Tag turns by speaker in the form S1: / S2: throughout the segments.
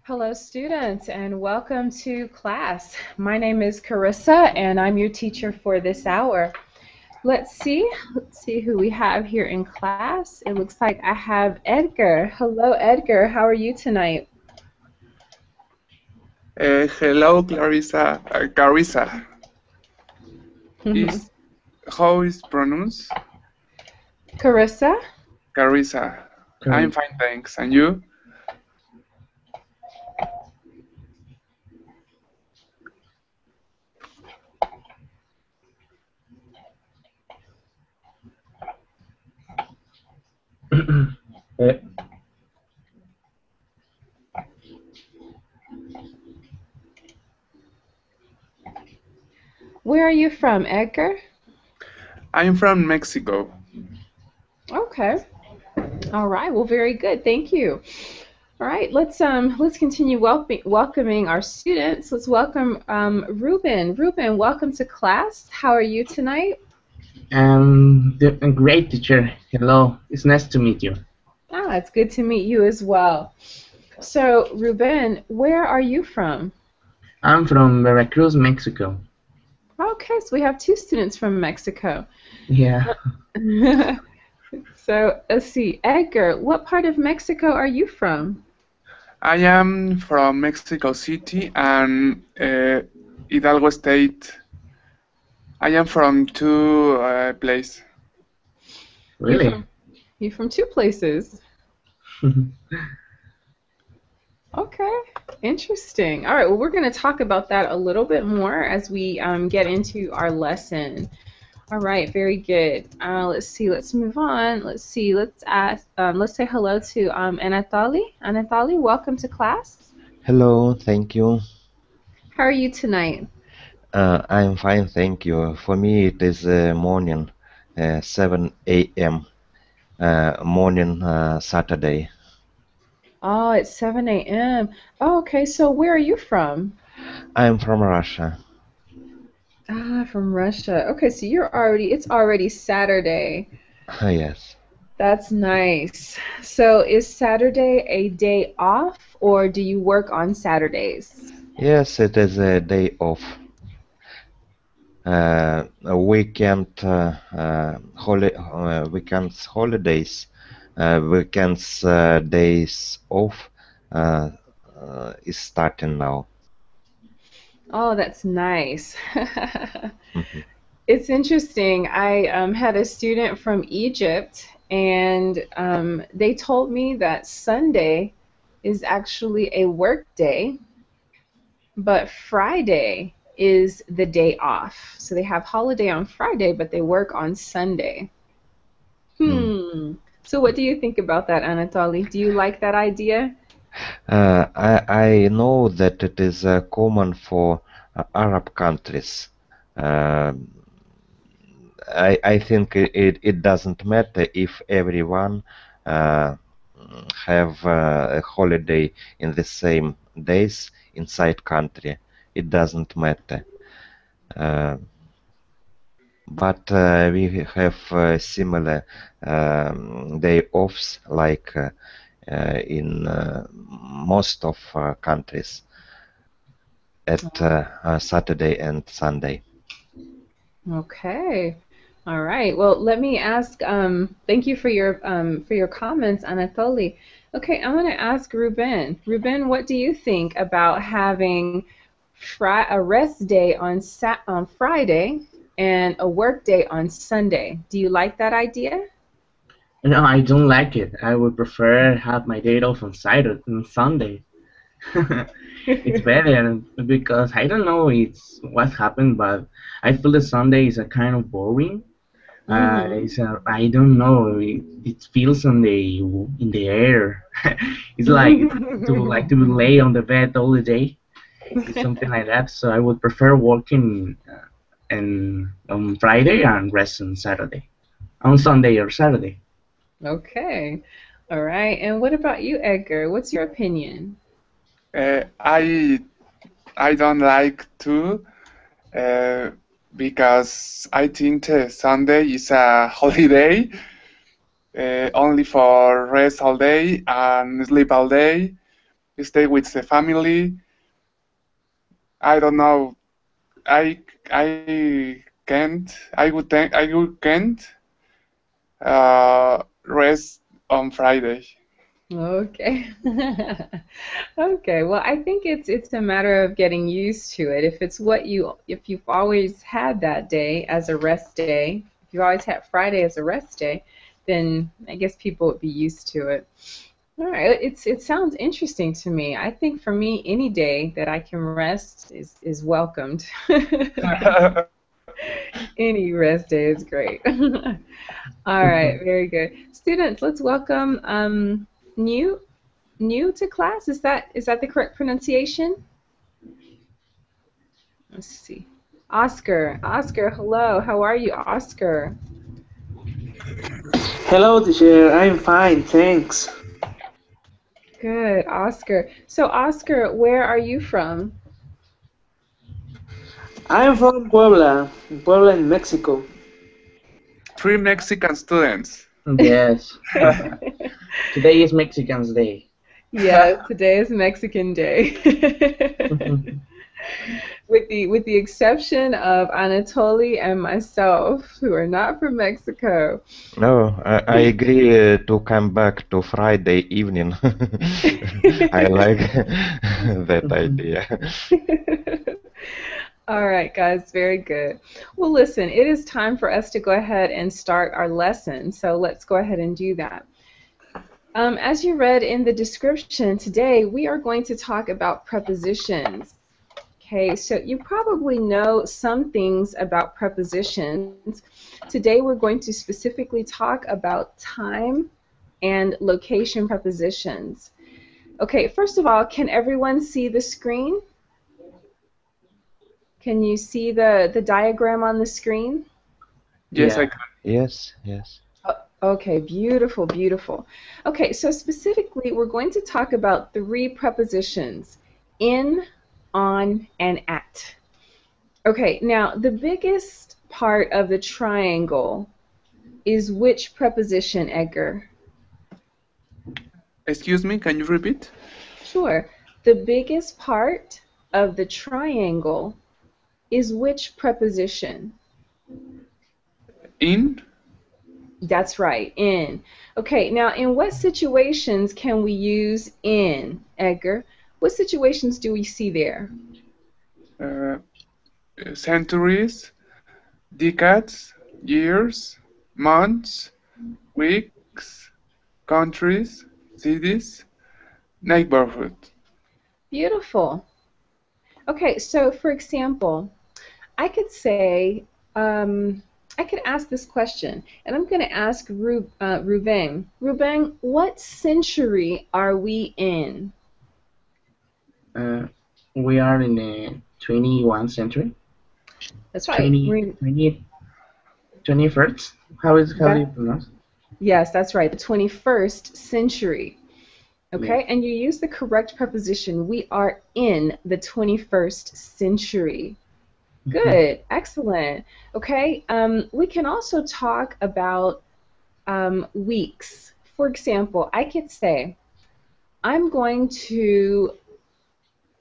S1: Hello, students, and welcome to class. My name is Carissa, and I'm your teacher for this hour. Let's see who we have here in class. It looks like I have Edgar. Hello, Edgar. How are you tonight?
S2: Hello, Clarissa. Carissa. Is how is pronounced?
S1: Carissa?
S2: Carissa. I'm fine, thanks. And you?
S1: Where are you from, Edgar?
S2: I'm from Mexico.
S1: Okay. All right. Well, very good. Thank you. All right, let's continue welcoming our students. Let's welcome Ruben. Ruben, welcome to class. How are you tonight?
S3: Great, teacher. Hello. It's nice to meet you.
S1: Ah, it's good to meet you as well. So, Ruben, where are you from?
S3: I'm from Veracruz, Mexico.
S1: Okay, so we have two students from Mexico.
S3: Yeah.
S1: So, let's see. Edgar, what part of Mexico are you from?
S2: I am from Mexico City and Hidalgo State. I am from two places.
S3: Really?
S1: You're from two places. Okay, interesting. All right, well, we're going to talk about that a little bit more as we get into our lesson. All right, very good. Let's see, let's move on. Let's see, let's say hello to Anatoly. Anatoly, welcome to class.
S4: Hello, thank you.
S1: How are you tonight?
S4: I'm fine, thank you. For me, it is morning, 7 a.m. Morning, Saturday.
S1: Oh, it's 7 a.m. Oh, okay, so where are you from?
S4: I'm from Russia.
S1: Ah, from Russia. Okay, so it's already Saturday.
S4: Yes.
S1: That's nice. So is Saturday a day off, or do you work on Saturdays?
S4: Yes, it is a day off. A weekend, weekends, holidays, weekends, days off is starting now.
S1: Oh, that's nice. It's interesting. I had a student from Egypt, and they told me that Sunday is actually a work day, but Friday is the day off. So they have holiday on Friday, but they work on Sunday. So what do you think about that, Anatoly? Do you like that idea?
S4: I know that it is common for Arab countries. Uh, I think it doesn't matter if everyone uh, have a holiday in the same days inside country. It doesn't matter. Uh, but we have similar day offs like in most of countries at Saturday and Sunday.
S1: Okay. All right. Well, let me ask. Thank you for your comments, Anatoly. Okay, I'm going to ask Ruben. Ruben, what do you think about having a rest day on Friday and a work day on Sunday? Do you like that idea?
S3: No, I don't like it. I would prefer have my day off on Saturday and Sunday. It's better because I don't know it's what happened, but I feel that Sunday is a kind of boring. I don't know. It feels in the air. It's like to lay on the bed all the day. It's something like that. So I would prefer working and on Friday and rest on Saturday, on Sunday or Saturday.
S1: Okay. All right. And what about you, Edgar? What's your opinion?
S2: I don't like to because I think Sunday is a holiday only for rest all day and sleep all day. stay with the family. I don't know. I would can't rest on Friday.
S1: Okay. Okay. Well, I think it's a matter of getting used to it. If you've always had that day as a rest day, if you've always had Friday as a rest day, then I guess people would be used to it. All right. It sounds interesting to me. I think for me, any day that I can rest is welcomed. Any rest day is great. All right, very good. Students, let's welcome new new to class. Is that the correct pronunciation? Let's see. Oscar. Oscar, hello. How are you, Oscar?
S5: Hello, teacher. I'm fine, thanks.
S1: Good, Oscar. So, Oscar, where are you from?
S5: I'm from Puebla in Mexico.
S2: Three Mexican students.
S3: Yes. Today is Mexican's Day.
S1: Yes, today is Mexican Day. With the exception of Anatoly and myself, who are not from Mexico.
S4: No, I agree to come back to Friday evening. I like that idea.
S1: All right, guys, very good. Well, listen, it is time for us to go ahead and start our lesson. So let's go ahead and do that. As you read in the description, today we are going to talk about prepositions. Okay, so you probably know some things about prepositions. Today we're going to specifically talk about time and location prepositions. Okay, first of all, can everyone see the screen? Can you see the diagram on the screen?
S2: Yes, I
S3: Yeah.
S2: can.
S4: Yes, yes.
S1: Okay, beautiful, beautiful. Okay, so specifically, we're going to talk about three prepositions: in, on, and at. Okay, now the biggest part of the triangle is which preposition, Edgar?
S2: Excuse me, can you repeat?
S1: Sure. The biggest part of the triangle is which preposition?
S2: In?
S1: That's right, in. Okay, now in what situations can we use in, Edgar? What situations do we see there?
S2: Uh, Centuries, decades, years, months, weeks, countries, cities, neighborhood.
S1: Beautiful. Okay, so for example, I could say, I could ask this question, and I'm going to ask Ruben. Ruben, what century are we in?
S3: Uh, we are in the 21st century.
S1: That's right.
S3: 20, 20, 21st? How do you
S1: That,
S3: pronounce?
S1: yes, that's right. The 21st century.
S3: Yeah.
S1: Okay, and you use the correct preposition. We are in the 21st century. Good, excellent. Okay, we can also talk about weeks. For example, I could say, I'm going to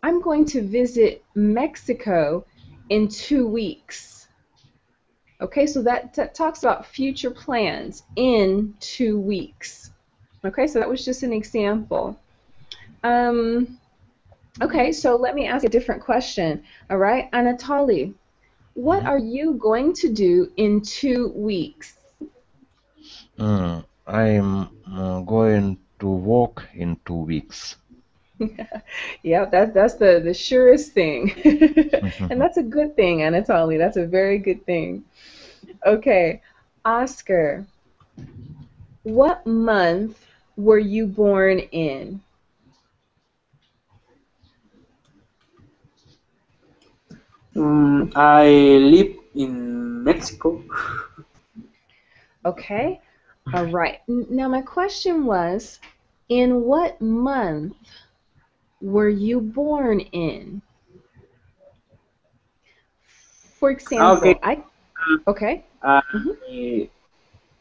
S1: I'm going to visit Mexico in 2 weeks. Okay, so that talks about future plans in 2 weeks. Okay, so that was just an example. Um, okay, so let me ask a different question. All right, Anatoly, what
S4: Mhm.
S1: are you going to do in 2 weeks?
S4: I'm going to walk in 2 weeks.
S1: Yeah, that's the surest thing. And that's a good thing, Anatoly. That's a very good thing. Okay, Oscar, what month were you born in?
S5: I live in Mexico.
S1: Okay, all right. Now my question was, in what month were you born in? For
S5: Okay,
S1: example, okay. Mhm.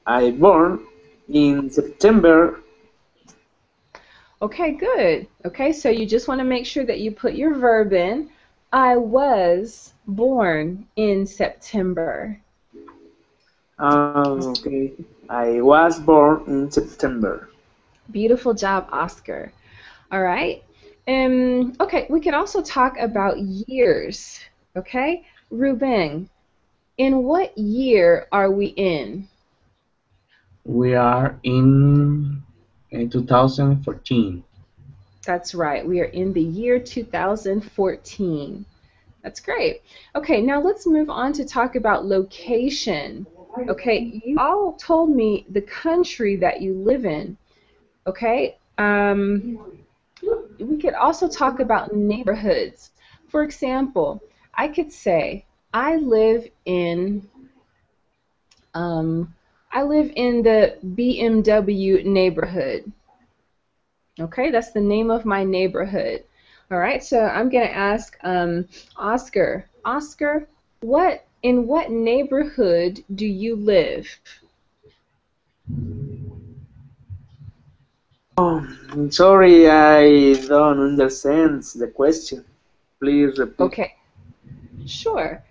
S5: I born in September.
S1: Okay, good. Okay, so you just want to make sure that you put your verb in. I was born in September.
S5: Okay. I was born in September.
S1: Beautiful job, Oscar. All right. Okay, we could also talk about years. Okay, Ruben, in what year are we in?
S3: We are in 2014.
S1: That's right. We are in the year 2014. That's great. Okay, now let's move on to talk about location. Okay, you all told me the country that you live in. Okay, we could also talk about neighborhoods. For example, I could say, I live in um, I live in the BMW neighborhood. Okay, that's the name of my neighborhood. All right, so I'm gonna ask Oscar. Oscar, what neighborhood do you live?
S5: I'm sorry, I don't understand the question. Please repeat.
S1: Okay, sure.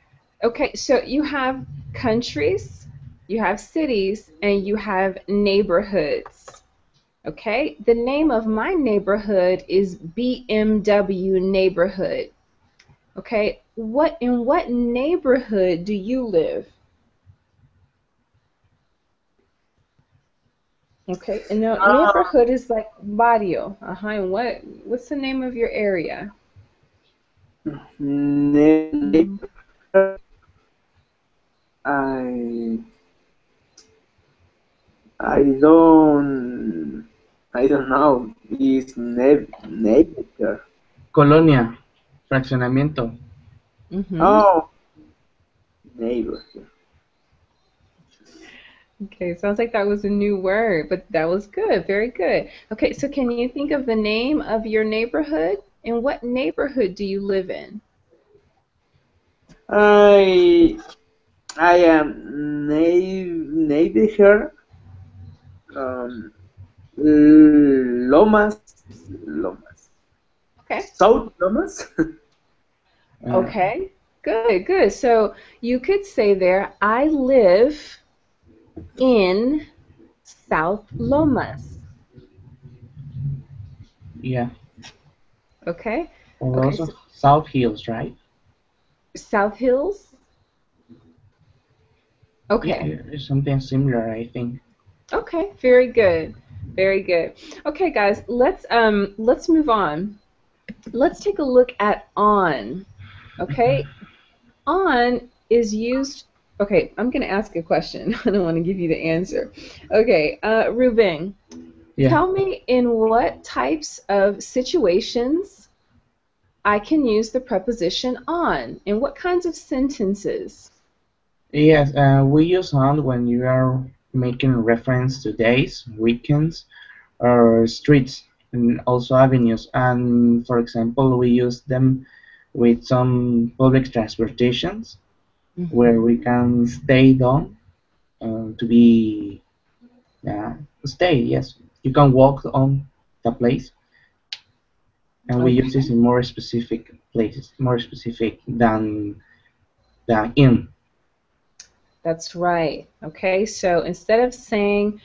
S1: Okay, so you have countries, you have cities, and you have neighborhoods. Okay, the name of my neighborhood is BMW neighborhood. Okay, in what neighborhood do you live? Okay, and now
S5: Ah,
S1: neighborhood is like barrio. And what's the name of your area?
S5: neighbor,
S1: Mm,
S5: I I don't I don't know. Is neighbor?
S3: Colonia, fraccionamiento.
S1: mm-hmm.
S5: Oh, neighbor.
S1: Okay, sounds like that was a new word, but that was good. Very good. Okay, so can you think of the name of your neighborhood? And what neighborhood do you live in?
S5: I I am neighbor. Um, Lomas,
S1: Okay.
S5: South Lomas.
S3: Uh,
S1: Okay. Good, good. So you could say there, I live in South Lomas.
S3: yeah,
S1: Okay.
S3: or
S1: Okay.
S3: also
S1: So
S3: South Hills, right?
S1: South Hills.
S3: Yeah,
S1: Okay.
S3: it's something similar, I think.
S1: Okay. Very good. Very good. Okay, guys, let's move on. Let's take a look at on. Okay. On is used. Okay, I'm going to ask a question. I don't want to give you the answer. Okay, Ruben,
S3: Yeah.
S1: tell me in what types of situations I can use the preposition on. In what kinds of sentences?
S3: Yes, we use on when you are making reference to days, weekends, or streets, and also avenues. And for example, we use them with some public transportations where we
S1: Hmm.
S3: can stay down to be stay. Yes, you can walk on the place, and we use this
S1: Okay,
S3: in more specific places, more specific than in.
S1: that's right. Okay, so instead of saying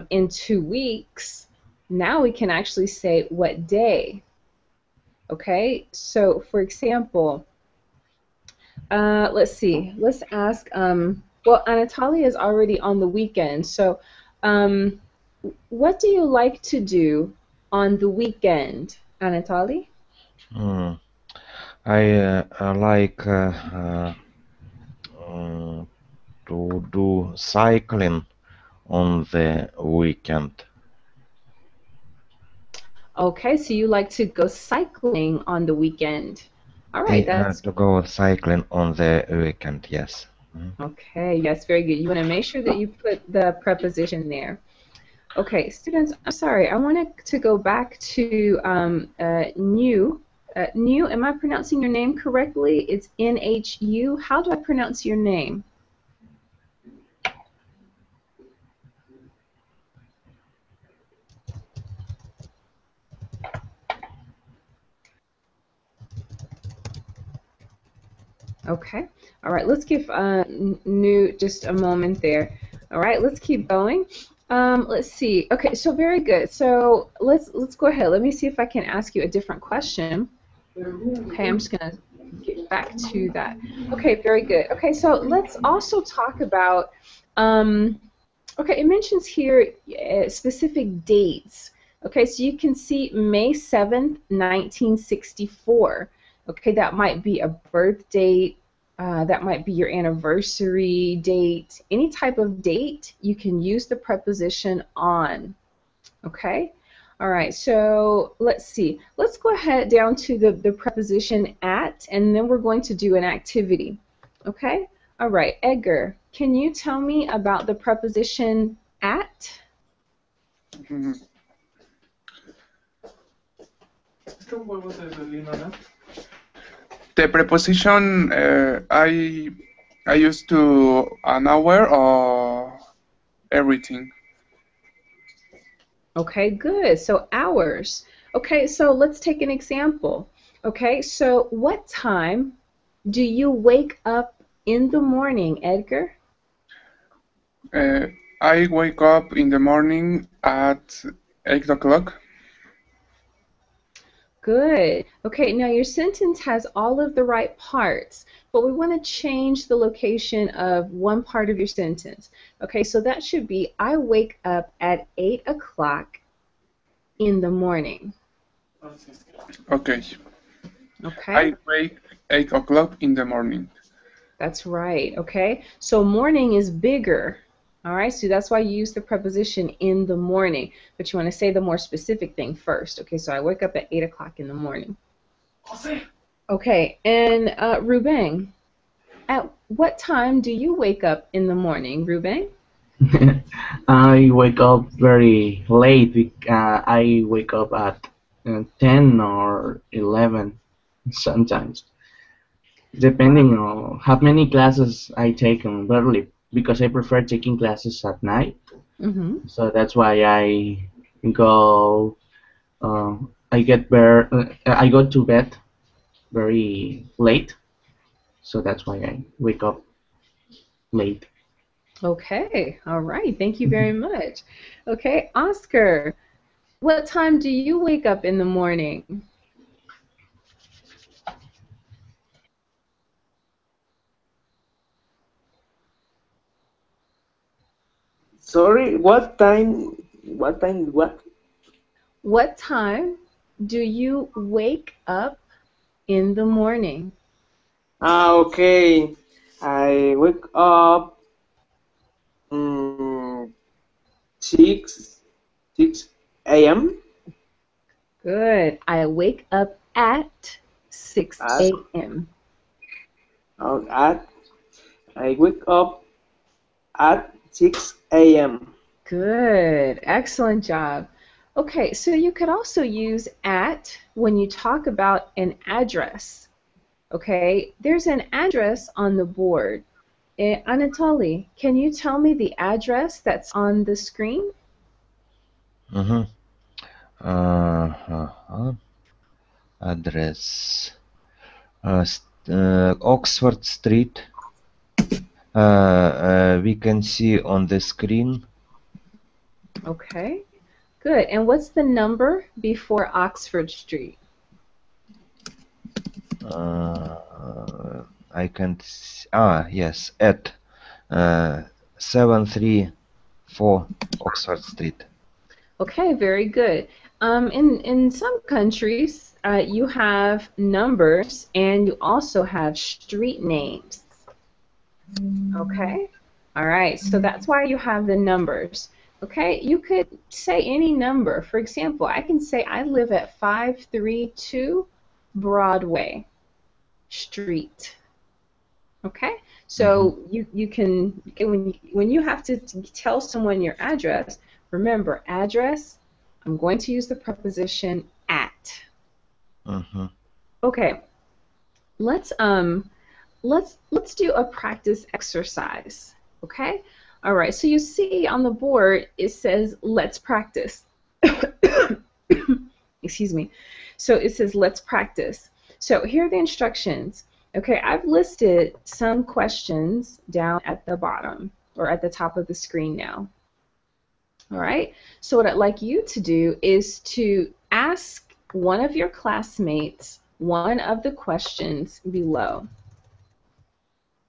S1: in 2 weeks, now we can actually say what day. Okay, so for example, let's see. Let's ask. Well, Anatolia is already on the weekend, so um, what do you like to do on the weekend, Anatoly?
S4: Mm. I like uh, to do cycling on the weekend.
S1: Okay, so you like to go cycling on the weekend. All right, that's
S4: To go cycling on the weekend, yes. Mm.
S1: okay. Yes, very good. You want to make sure that you put the preposition there. Okay, students, I'm sorry. I wanted to go back to New. New, am I pronouncing your name correctly? It's Nhu. How do I pronounce your name? Okay. All right. Let's give New just a moment there. All right. Let's keep going. Let's see. Okay. So very good. So let's go ahead. Let me see if I can ask you a different question. Okay. I'm just gonna get back to that. Okay. Very good. Okay. So let's also talk about. Okay. It mentions here specific dates. Okay. So you can see May 7th, 1964. Okay, that might be a birth date, that might be your anniversary date, any type of date, you can use the preposition on. Okay? All right, so let's see. Let's go ahead down to the preposition at, and then we're going to do an activity. Okay? All right, Edgar, can you tell me about the preposition at?
S2: Mhm. The preposition I used to an hour or everything.
S1: Okay, good. So hours. Okay, so let's take an example. Okay, so what time do you wake up in the morning, Edgar?
S2: Uh, I wake up in the morning at 8 o'clock.
S1: Good. Okay, now your sentence has all of the right parts, but we want to change the location of one part of your sentence. Okay, so that should be I wake up at 8 o'clock in the morning.
S2: Okay.
S1: Okay?
S2: I wake 8 o'clock in the morning.
S1: That's right, okay? So morning is bigger, all right? So that's why you use the preposition in the morning, but you want to say the more specific thing first. Okay, so I wake up at 8 o'clock in the morning. Okay, and Ruben, at what time do you wake up in the morning, Ruben?
S3: I wake up very late. I wake up at 10 or 11 sometimes,
S1: Wow.
S3: depending on how many classes I take on early, because I prefer taking classes at night.
S1: Mm-hmm.
S3: So that's why go. Uh, I go to bed very late. So that's why I wake up late.
S1: Okay, all right. Thank you very much. Okay, Oscar, what time do you wake up in the morning?
S5: Sorry, what time? What time? What?
S1: What time do you wake up in the morning?
S5: Ah, okay. I wake up mm, 6 6 a.m.
S1: Good. I wake up at 6
S5: at
S1: a.m.
S5: at I wake up at 6 a.m.
S1: Good. Excellent job. Okay, so you could also use at when you talk about an address. Okay, there's an address on the board. Anatoly, can you tell me the address that's on the screen?
S4: Mhm. Address. Oxford Street. We can see on the screen.
S1: Okay, good. And what's the number before Oxford Street?
S4: I can see, yes, at 734 Oxford Street.
S1: Okay, very good. In some countries, you have numbers and you also have street names. Okay? All right, so that's why you have the numbers. Okay, you could say any number. For example, I can say I live at 532 Broadway Street. Okay,
S4: Mhm.
S1: so you can when you have to tell someone your address, remember address. I'm going to use the preposition at.
S4: Mhm.
S1: Okay, let's let's do a practice exercise. Okay, all right. So you see on the board it says let's practice. Excuse me. So it says let's practice. So here are the instructions. Okay, I've listed some questions down at the bottom or at the top of the screen now. All right, so what I'd like you to do is to ask one of your classmates one of the questions below.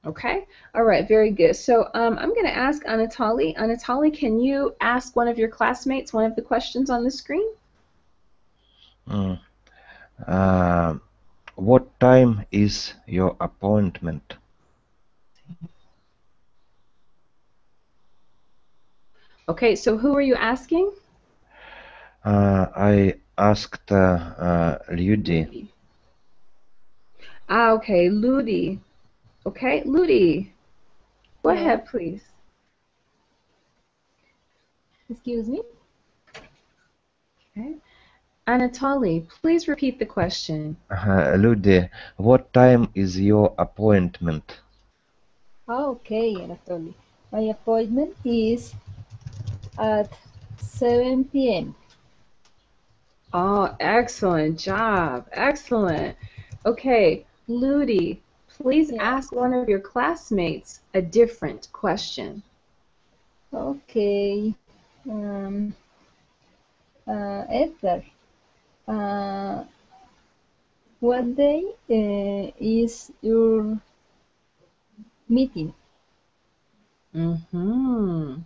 S1: Okay, all right, very good. So I'm going to ask Anatoly. Anatoly, can you ask one of your classmates one of the questions on the screen?
S4: Mm. Uh, what time is your appointment?
S1: Okay, so who are you asking?
S4: I asked Ludi.
S1: Ludi. Ah, okay, Ludi. Okay, Ludi, go
S6: Yeah.
S1: ahead, please.
S6: Excuse me.
S1: Okay. Anatoly, please repeat the question.
S4: Ludi, what time is your appointment?
S6: Okay, Anatoly. My appointment is at 7 p.m.
S1: Oh, excellent job. Excellent. Okay, Ludi, please
S6: Yeah.
S1: ask one of your classmates a different question.
S6: Okay. Edgar, uh, what day is your meeting?
S1: Mm-hmm.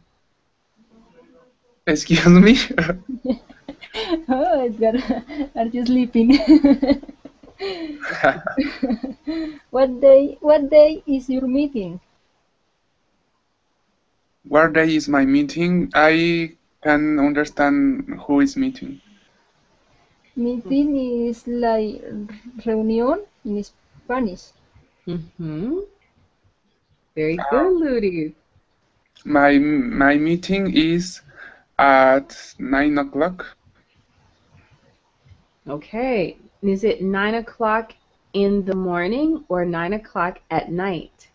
S2: Excuse me?
S6: Oh, Edgar, are you sleeping? What day is your meeting?
S2: What day is my meeting? I can understand who is meeting.
S6: Meeting is like reunión in Spanish.
S1: Mm-hmm. Very good, Ludi.
S2: My meeting is at 9 o'clock.
S1: Okay. Is it 9 o'clock in the morning or 9 o'clock at night?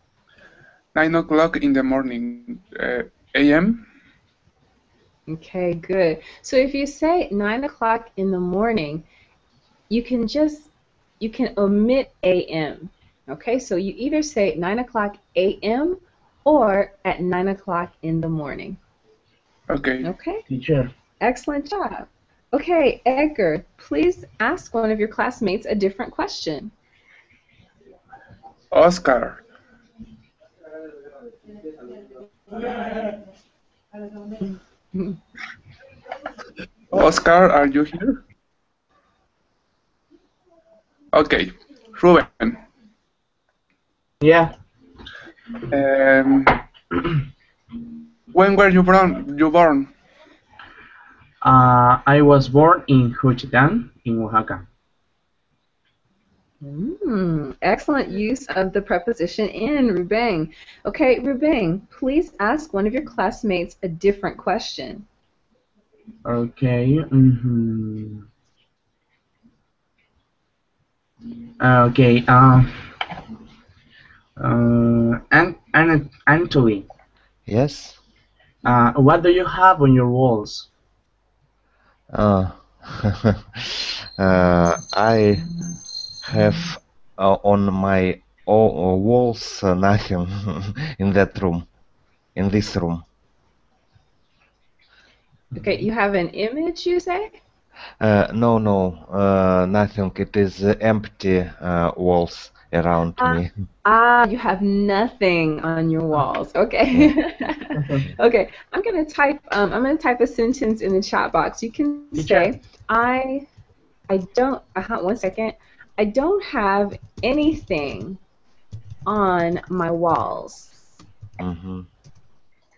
S2: 9 o'clock in the morning. AM.
S1: Okay, good. So if you say 9 o'clock in the morning, you can omit AM. Okay, so you either say 9 o'clock AM or at 9 o'clock in the morning.
S2: Okay.
S1: Okay,
S3: Teacher.
S1: excellent job. Okay, Edgar, please ask one of your classmates a different question.
S2: Oscar. Oscar, are you here? Okay. Ruben.
S3: Yeah.
S2: Um, when were you born?
S3: I was born in Juchitán, in Oaxaca.
S1: Excellent use of the preposition in, Ruben. Okay, Ruben, please ask one of your classmates a different question.
S3: Okay. Okay. Anthony,
S4: Yes?
S3: what do you have on your walls?
S4: Uh, I have on my walls nothing in that room, in this room.
S1: Okay, you have an image, you say?
S4: No, nothing. It is empty walls around me.
S1: You have nothing on your walls.
S4: Yeah.
S1: Okay. Okay, I'm gonna type a sentence in the chat box. You can
S3: Teacher.
S1: say, I don't, one second. I don't have anything on my walls.
S4: Mm-hmm.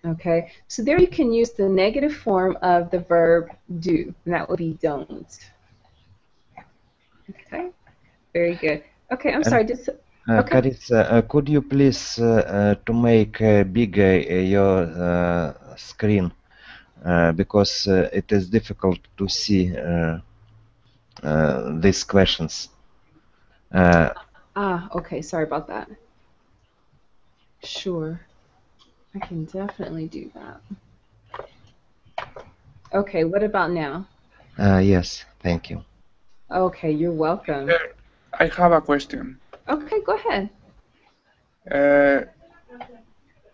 S1: Okay, so there you can use the negative form of the verb do, and that would be don't. Okay, very good. Okay, I'm
S4: And
S1: sorry, okay.
S4: Carissa, could you please to make bigger your screen because it is difficult to see these questions.
S1: Okay, sorry about that. Sure, I can definitely do that. Okay, what about now?
S4: Yes, thank you.
S1: Okay, you're welcome.
S2: I have a question.
S1: Okay, go ahead.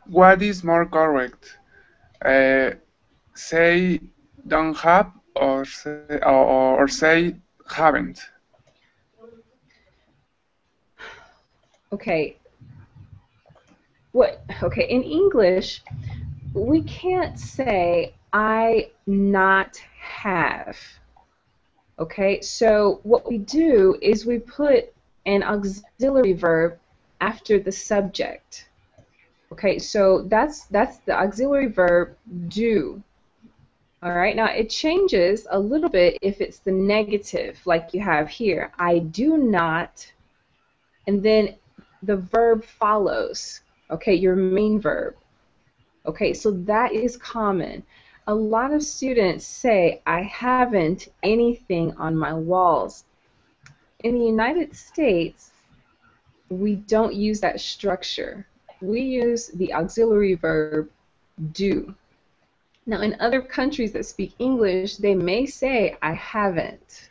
S2: What is more correct? Say don't have or say haven't.
S1: Okay. Okay, in English, we can't say I not have. Okay, so what we do is we put an auxiliary verb after the subject. Okay, so that's the auxiliary verb do. All right, now it changes a little bit if it's the negative, like you have here. I do not, and then the verb follows. Okay, your main verb. Okay, so that is common. A lot of students say, I haven't anything on my walls. In the United States, we don't use that structure. We use the auxiliary verb do. Now, in other countries that speak English, they may say, I haven't.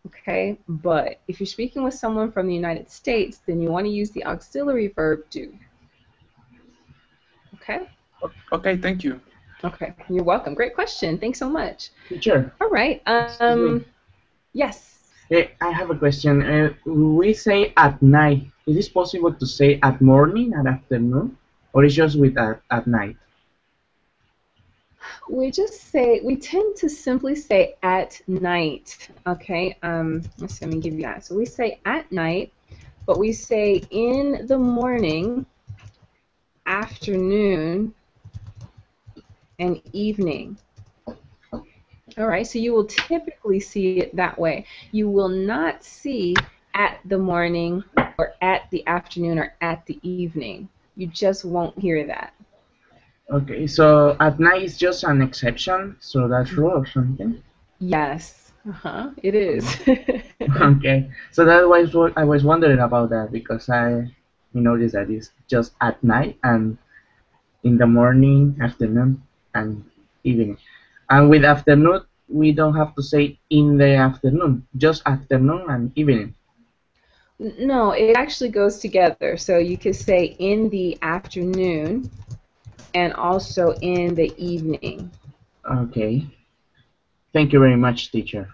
S1: Okay, but if you're speaking with someone from the United States, then you want to use the auxiliary verb do. Okay?
S2: Okay, thank you.
S1: Okay, you're welcome. Great question. Thanks so much.
S3: Teacher,
S1: All right.
S3: excuse me.
S1: Yes.
S3: I have a question. We say at night. Is it possible to say at morning, at afternoon, or is just with at night?
S1: We tend to simply say at night. Okay. Let me give you that. So we say at night, but we say in the morning, afternoon, and evening. All right, so you will typically see it that way. You will not see at the morning or at the afternoon or at the evening. You just won't hear that.
S3: Okay, so at night is just an exception, so that's rule or something.
S1: Yes, it is.
S3: Okay, so that was what I was wondering about that because I noticed that it's just at night and in the morning, afternoon, and evening. And with afternoon, we don't have to say in the afternoon, just afternoon and evening.
S1: No, it actually goes together. So you could say in the afternoon and also in the evening.
S3: Okay. Thank you very much, teacher.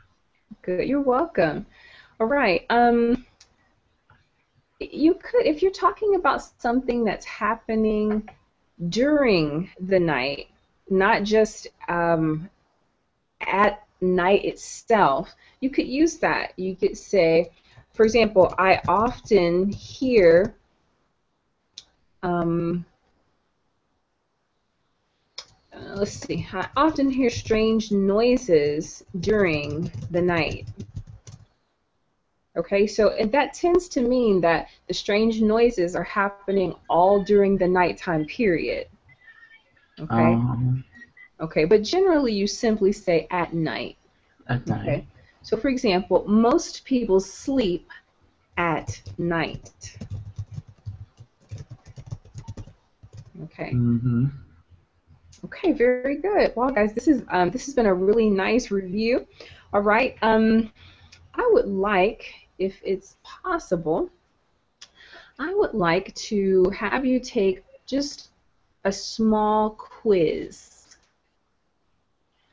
S1: Good, you're welcome. All right. You could, if you're talking about something that's happening during the night, not just at night itself, you could use that. You could say, for example, I often hear let's see, I often hear strange noises during the night. Okay, so and that tends to mean that the strange noises are happening all during the nighttime period. Okay, okay, but generally you simply say at night.
S3: At night.
S1: Okay, so for example, most people sleep at night. Okay.
S3: Mm-hmm.
S1: Okay, very good. Well, guys, this has been a really nice review. All right. I would like, if it's possible, I would like to have you take just a small quiz.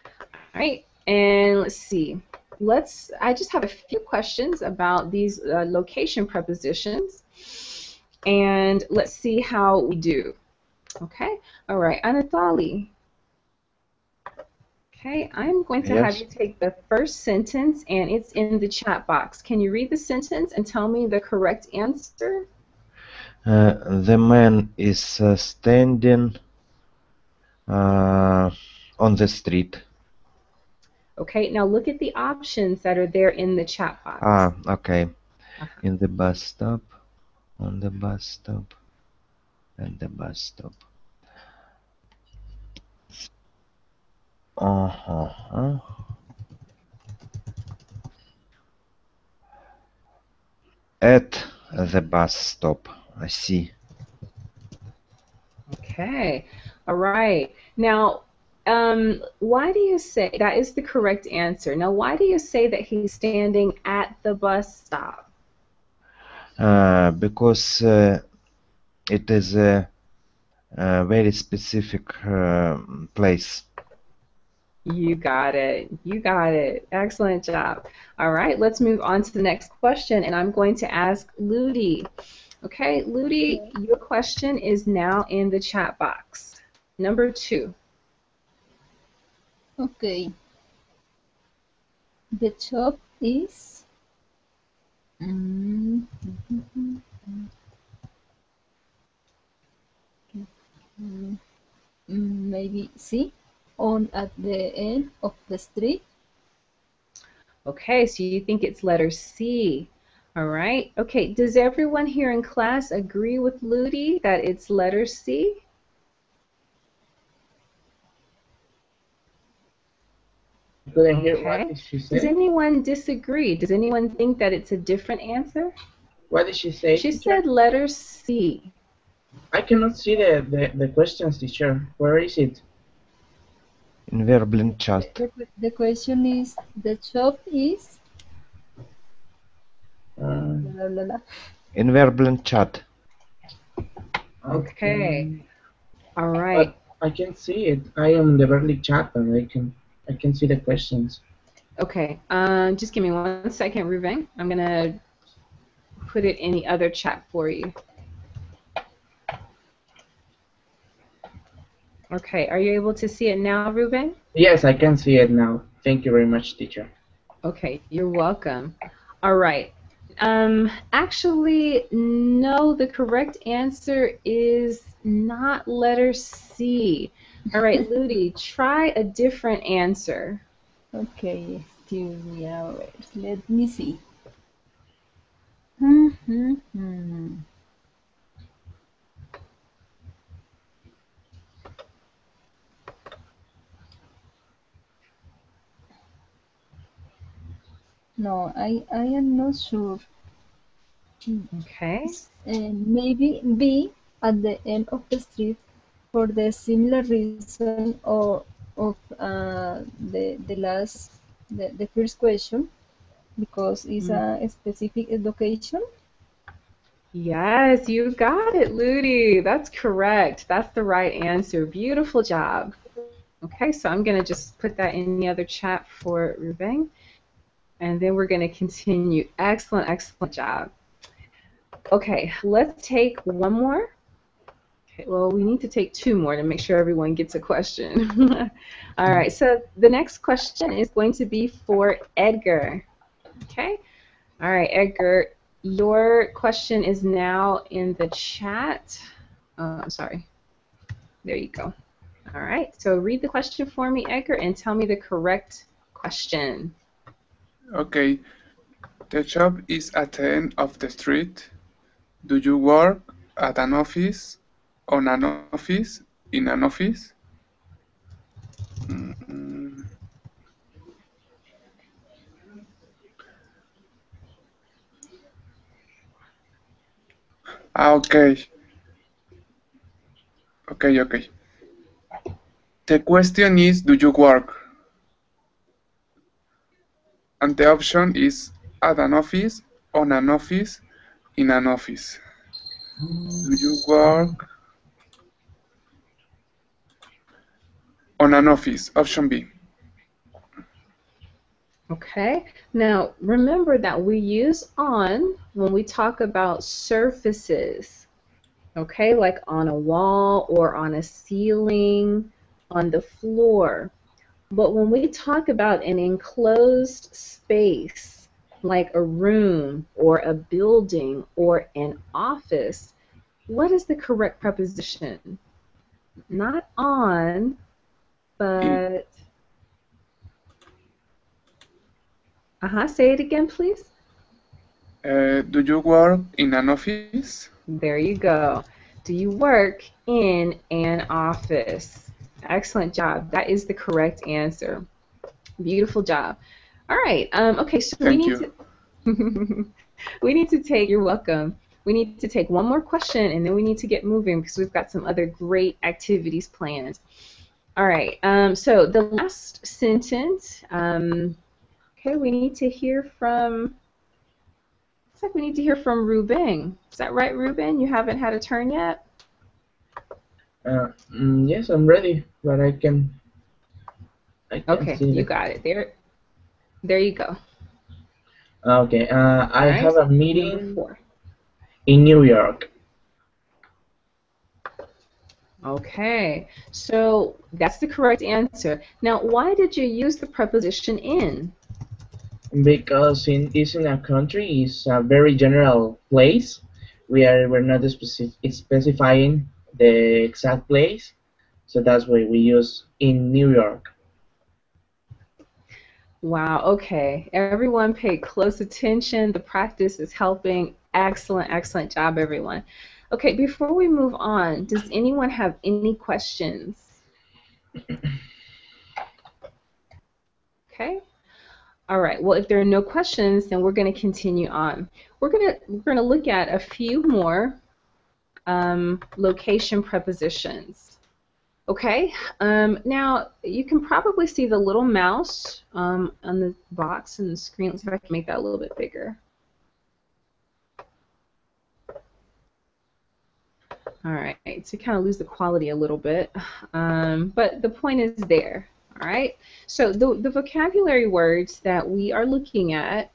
S1: All right, and let's see. I just have a few questions about these location prepositions, and let's see how we do. Okay, all right, Anatoly. Okay, I'm going to have
S4: Yes.
S1: you take the first sentence, and it's in the chat box. Can you read the sentence and tell me the correct answer?
S4: The man is standing on the street.
S1: Okay, now look at the options that are there in the chat box.
S4: Okay. In the bus stop, on the bus stop, and the bus stop. Uh-huh. At the bus stop. I see.
S1: Okay, all right. Now, why do you say that is the correct answer? Now, why do you say that he's standing at the bus stop?
S4: because it is a very specific place.
S1: You got it. You got it. Excellent job. All right, let's move on to the next question, and I'm going to ask Ludi. Okay, Ludi, your question is now in the chat box. Number 2.
S6: Okay. The shop is mm, maybe C, on at the end of the street.
S1: Okay, so you think it's letter C. All right. Okay, does everyone here in class agree with Ludi that it's letter C?
S3: Couldn't hear what
S1: Okay.
S3: did she
S1: Does
S3: say?
S1: anyone disagree? Does anyone think that it's a different answer?
S3: What did she say,
S1: She
S3: teacher?
S1: said letter C.
S3: I cannot see the questions, teacher. Where is it?
S4: In verbal chat.
S6: The question is, the shop is
S3: Uh,
S6: blah, blah, blah.
S4: In verbal chat.
S1: Okay. All right.
S3: But I can see it. I am in the Berkeley chat, and I can see the questions.
S1: Okay. Just give me 1 second, Ruben. I'm gonna put it in the other chat for you. Okay. Are you able to see it now, Ruben?
S3: Yes, I can see it now. Thank you very much, teacher.
S1: Okay, you're welcome. All right. Actually, no, the correct answer is not letter C. All right, Ludi, try a different answer.
S6: Okay, excuse me hours. Let me see. No, I am not sure.
S1: Okay.
S6: Maybe B at the end of the street for the similar reason of the last the first question because it's a specific location.
S1: Yes, you got it, Ludi. That's correct. That's the right answer. Beautiful job. Okay, so I'm going to just put that in the other chat for Ruben. And then we're going to continue. Excellent, excellent job. Okay, let's take one more. Okay, well, we need to take 2 more to make sure everyone gets a question. All right, so the next question is going to be for Edgar. Okay, all right, Edgar, your question is now in the chat. I'm sorry. There you go. All right, so read the question for me, Edgar, and tell me the correct question.
S2: Okay. The shop is at the end of the street. Do you work at an office, on an office, in an office? Mm, okay. Okay. The question is, do you work? And the option is at an office, on an office, in an office. Do you work on an office? Option B.
S1: Okay, now remember that we use on when we talk about surfaces, okay, like on a wall or on a ceiling, on the floor. But when we talk about an enclosed space, like a room or a building or an office, what is the correct preposition? Not on,
S2: In,
S1: but, say it again, please.
S2: do you work in an office?
S1: There you go. Do you work in an office? Excellent job. That is the correct answer. Beautiful job. All right. Okay, so we
S2: Thank
S1: need
S2: you.
S1: to we need to take, you're welcome. We need to take one more question and then we need to get moving because we've got some other great activities planned. All right. So the last sentence, okay, we need to hear from looks like we need to hear from Ruben. Is that right, Ruben? You haven't had a turn yet?
S3: Yes, I'm ready, but I can
S1: Okay,
S3: see
S1: you
S3: the.
S1: got it. There you go.
S3: Okay,
S1: All
S3: I
S1: right,
S3: have a
S1: number
S3: meeting
S1: 4.
S3: in New York
S1: Okay, so that's the correct answer. Now, why did you use the preposition in?
S3: because it's in a country. It's a very general place. We're not specifying the exact place, so that's why we use in New York.
S1: Wow, okay. Everyone pay close attention. The practice is helping. Excellent, excellent job, everyone. Okay, before we move on, does anyone have any questions? Okay. All right. Well, if there are no questions, then we're going to continue on. We're gonna look at a few more location prepositions. Okay. Now you can probably see the little mouse on the box and the screen. Let's see if I can make that a little bit bigger. All right. So you kind of lose the quality a little bit, but the point is there. All right. So the vocabulary words that we are looking at.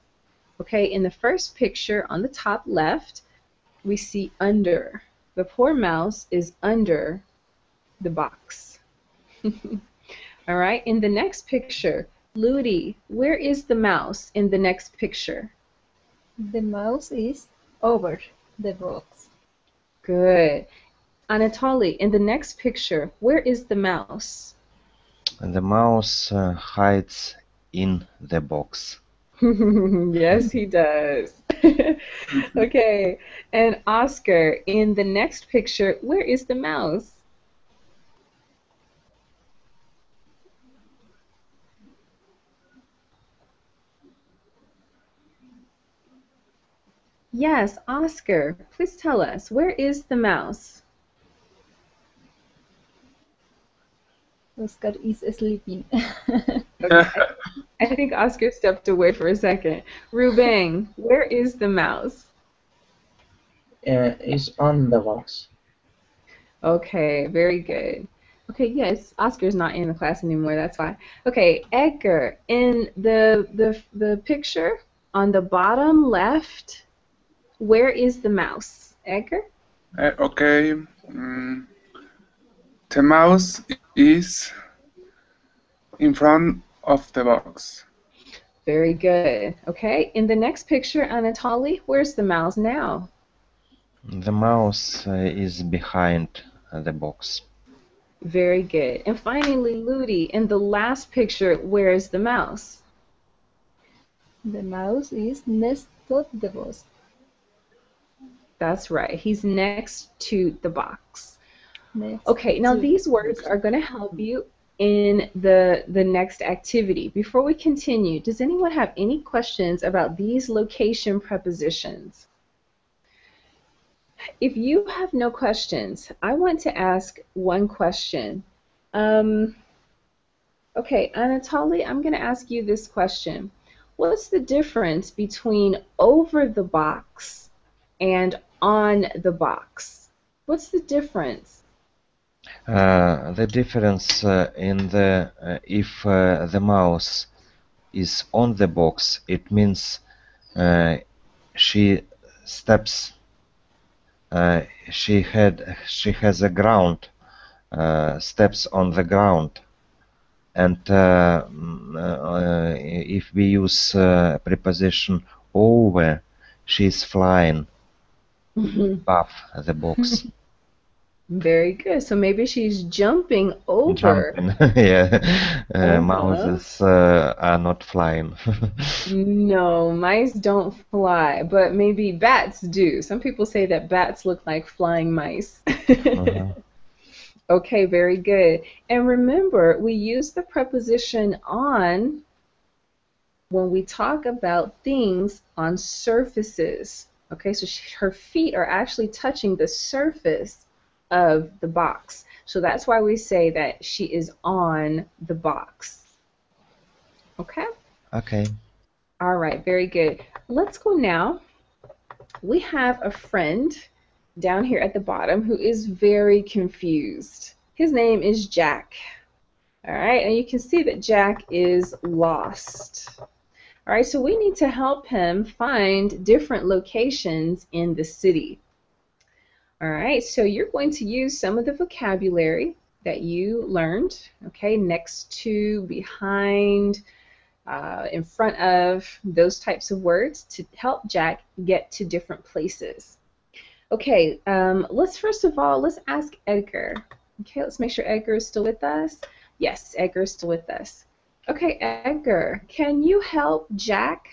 S1: Okay, in the first picture on the top left, we see under. The poor mouse is under the box. All right, in the next picture, Ludi, where is the mouse in the next picture?
S6: The mouse is over the box.
S1: Good. Anatoly, in the next picture, where is the mouse?
S4: The mouse hides in the box.
S1: Yes, he does. Okay, and Oscar, in the next picture, where is the mouse? Yes, Oscar, please tell us, where is the mouse?
S6: Oscar is sleeping.
S1: Okay, I think Oscar stepped away for a second. Ruben, where is the mouse?
S3: It's on the box.
S1: Okay, very good. Okay, yes, Oscar's not in the class anymore, that's why. Okay, Edgar, in the picture on the bottom left, where is the mouse? Edgar?
S2: Okay. The mouse is in front of the box.
S1: Very good. Okay, in the next picture, Anatoly, where's the mouse now?
S4: The mouse is behind the box.
S1: Very good. And finally, Ludi, in the last picture, where is the mouse?
S6: The mouse is next to the box.
S1: That's right. He's next to the box.
S6: Next
S1: Okay, now
S6: to
S1: these words are going to help you in the next activity. Before we continue, does anyone have any questions about these location prepositions? If you have no questions, I want to ask one question. Okay, Anatoly, I'm going to ask you this question. What's the difference between over the box and on the box? What's the difference?
S4: The difference in the if the mouse is on the box, it means she steps. She has a ground, steps on the ground, and if we use preposition over, she's flying above the box.
S1: Very good. So maybe she's jumping over.
S4: Jumping, yeah.
S1: Uh-huh.
S4: Mouses are not flying.
S1: No, mice don't fly, but maybe bats do. Some people say that bats look like flying mice.
S4: Uh-huh.
S1: Okay, very good. And remember, we use the preposition on when we talk about things on surfaces. Okay, so her feet are actually touching the surface of the box. So that's why we say that she is on the box. Okay?
S4: Okay.
S1: All right, very good. Let's go now we have a friend down here at the bottom who is very confused. His name is Jack. All right, and you can see that Jack is lost. All right, so we need to help him find different locations in the city. All right, so you're going to use some of the vocabulary that you learned, okay, next to, behind, in front of, those types of words to help Jack get to different places. Okay, let's first of all, let's ask Edgar. Okay, let's make sure Edgar is still with us. Yes, Edgar is still with us. Okay, Edgar, can you help Jack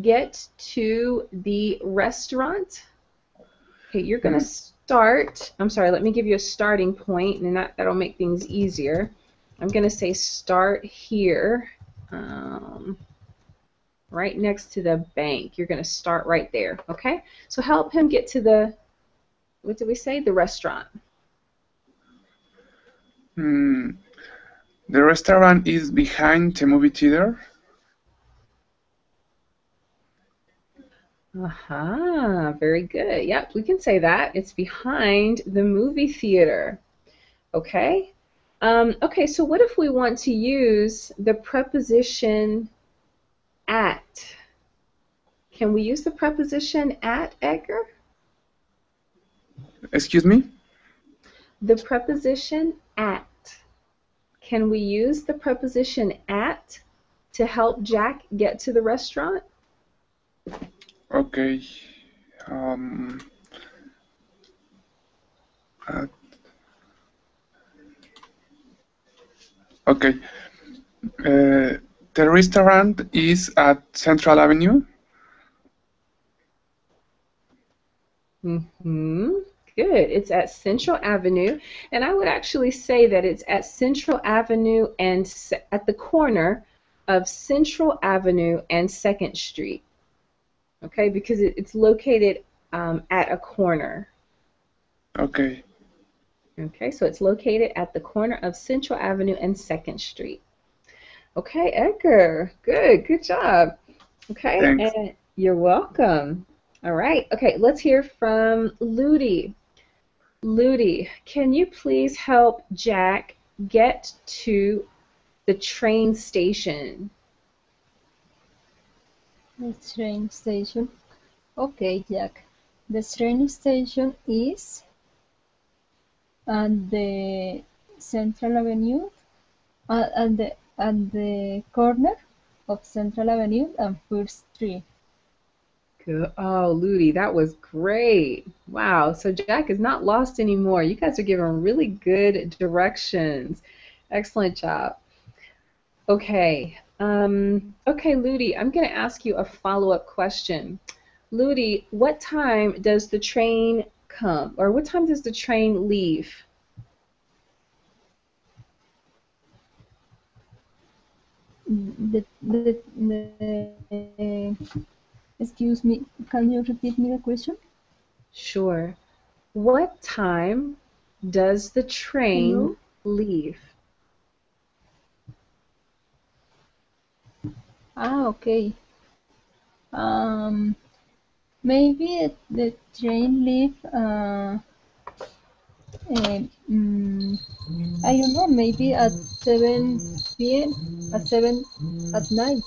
S1: get to the restaurant? Okay, you're going to start. I'm sorry, let me give you a starting point, and that'll make things easier. I'm going to say start here, right next to the bank. You're going to start right there, okay? So help him get to the, what did we say? The restaurant.
S2: The restaurant is behind the movie theater.
S1: Aha, very good. Yep, we can say that. It's behind the movie theater. Okay? Okay, so what if we want to use the preposition at? Can we use the preposition at, Edgar?
S2: Excuse me?
S1: The preposition at. Can we use the preposition at to help Jack get to the restaurant?
S2: Okay. Okay. The restaurant is at Central Avenue.
S1: Good. It's at Central Avenue, and I would actually say that it's at Central Avenue and at the corner of Central Avenue and 2nd Street. Okay, because it's located at a corner.
S2: Okay.
S1: Okay, so it's located at the corner of Central Avenue and 2nd Street. Okay, Edgar, good job. Okay,
S2: Thanks.
S1: and you're welcome. All right, okay, let's hear from Ludi. Ludi, can you please help Jack get to the train station?
S6: The train station. Okay, Jack. The train station is at the Central Avenue, at the corner of Central Avenue and First Street.
S1: Good. Oh, Ludi, that was great. Wow. So Jack is not lost anymore. You guys are giving really good directions. Excellent job. Okay. Okay, Ludi, I'm going to ask you a follow-up question. Ludi, what time does the train come, or what time does the train leave?
S6: Excuse me, can you repeat me the question?
S1: Sure. What time does the train leave?
S6: Okay. Maybe the train leave. I don't know. Maybe at 7 p.m. at 7 at night.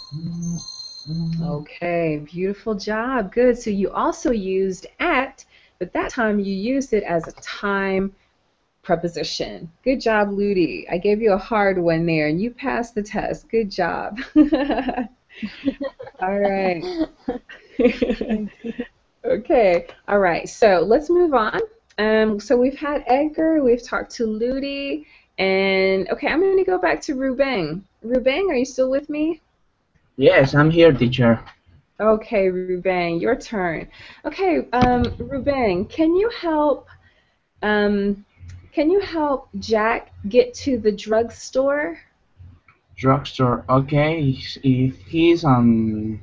S1: Okay, beautiful job. Good. So you also used at, but that time you used it as a time preposition. Good job, Ludi. I gave you a hard one there, and you passed the test. Good job. All right. Okay. All right. So let's move on. So we've had Edgar, we've talked to Ludi, and okay, I'm going to go back to Ruben. Ruben, are you still with me?
S3: Yes, I'm here, teacher.
S1: Okay, Ruben, your turn. Okay, Ruben, can you help Jack get to the drugstore?
S3: Drugstore. Okay, if he's on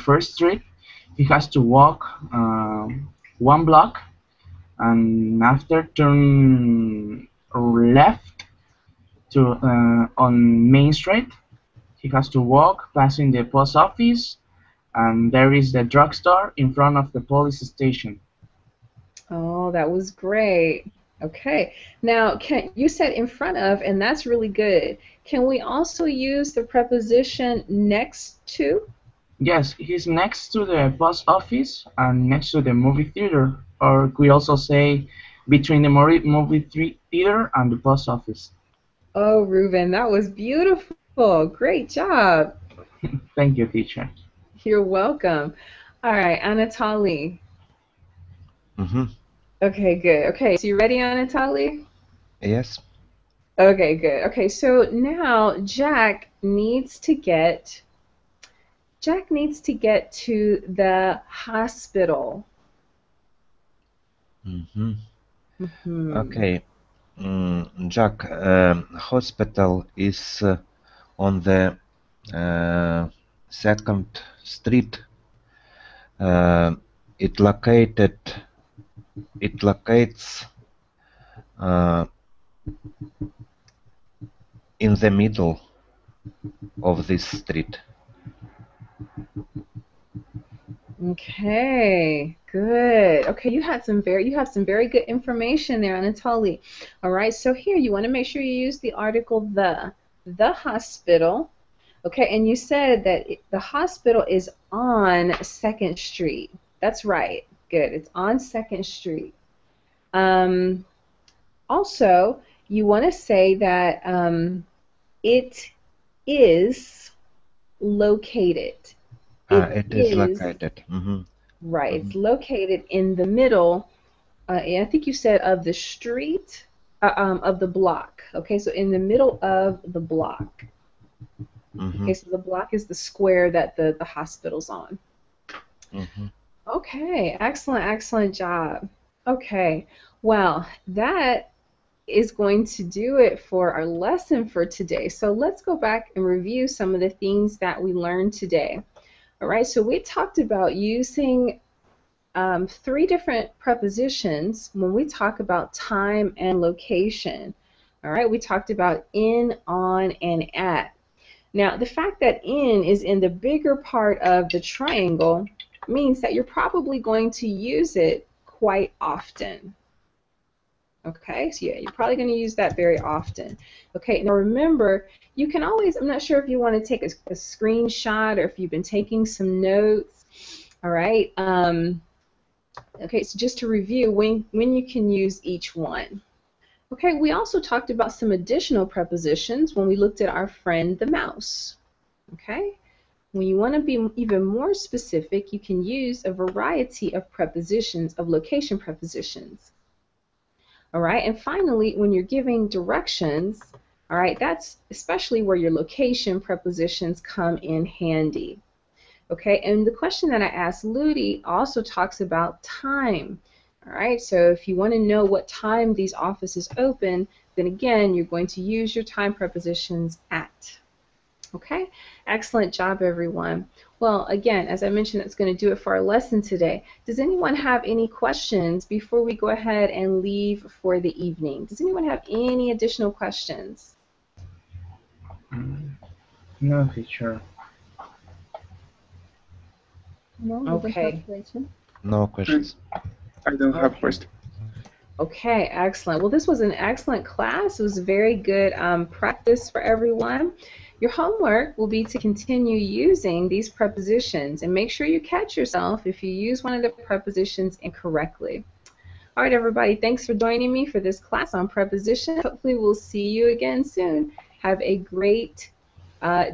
S3: First Street, he has to walk 1 block, and after turn left to on Main Street, he has to walk passing the post office and there is the drugstore in front of the police station.
S1: Oh, that was great. Okay. Now, you said in front of, and that's really good. Can we also use the preposition next to?
S3: Yes, he's next to the post office and next to the movie theater, or we also say between the theater and the post office.
S1: Oh, Ruben, that was beautiful. Great job.
S3: Thank you, teacher.
S1: You're welcome. All right, Anatoly.
S4: Mm-hmm.
S1: Okay, good. Okay, so you ready, Anatoly?
S4: Yes.
S1: Okay, good. Okay, so now Jack needs to get to the hospital.
S4: Mm-hmm.
S1: Hmm.
S4: Okay. Jack, hospital is on the second street. Uh, it located. It locates uh, in the middle of this street.
S1: Okay, good. Okay, you have some very good information there, Anatoly. All right, so here you want to make sure you use the article the hospital. Okay, and you said that the hospital is on Second Street. That's right. Good. It's on Second Street. Um, Also, you want to say that it is located. It
S4: It is
S1: is
S4: located. Mm-hmm.
S1: right.
S4: Mm-hmm.
S1: It's located in the middle. And I think you said of the street, of the block. Okay, so in the middle of the block.
S4: Mm-hmm.
S1: Okay, so the block is the square that the hospital's on.
S4: Mm-hmm.
S1: Okay, excellent, excellent job. Okay, well, that is going to do it for our lesson for today. So let's go back and review some of the things that we learned today. All right, so we talked about using three different prepositions when we talk about time and location. All right, we talked about in, on, and at. Now, the fact that in is in the bigger part of the triangle means that you're probably going to use it quite often. Okay, so yeah, you're probably going to use that very often. Okay, now remember, you can always, I'm not sure if you want to take a screenshot or if you've been taking some notes. All right, okay, so just to review when you can use each one. Okay, we also talked about some additional prepositions when we looked at our friend the mouse. Okay, when you want to be even more specific, you can use a variety of prepositions, of location prepositions. All right, and finally, when you're giving directions, all right, that's especially where your location prepositions come in handy. Okay, and the question that I asked Ludi also talks about time. All right, so if you want to know what time these offices open, then again, you're going to use your time prepositions at. Okay, excellent job, everyone. Well, again, as I mentioned, that's going to do it for our lesson today. Does anyone have any questions before we go ahead and leave for the evening? Does anyone have any additional questions?
S3: No, teacher.
S6: No, we don't have
S1: Okay.
S6: question.
S4: No
S2: I,
S4: questions.
S2: I don't have
S1: Okay.
S2: question.
S1: Okay, excellent. Well, this was an excellent class. It was very good practice for everyone. Your homework will be to continue using these prepositions and make sure you catch yourself if you use one of the prepositions incorrectly. All right, everybody, thanks for joining me for this class on prepositions. Hopefully, we'll see you again soon. Have a great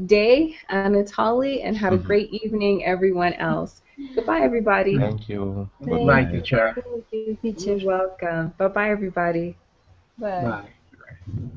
S1: day, Anatoly, and have a great evening, everyone else. Goodbye, everybody.
S4: Thank you.
S3: Goodbye,
S4: Goodbye.
S3: teacher.
S6: Thank you,
S1: You're
S6: teacher.
S1: welcome. Bye-bye, everybody.
S6: Bye.
S3: Bye.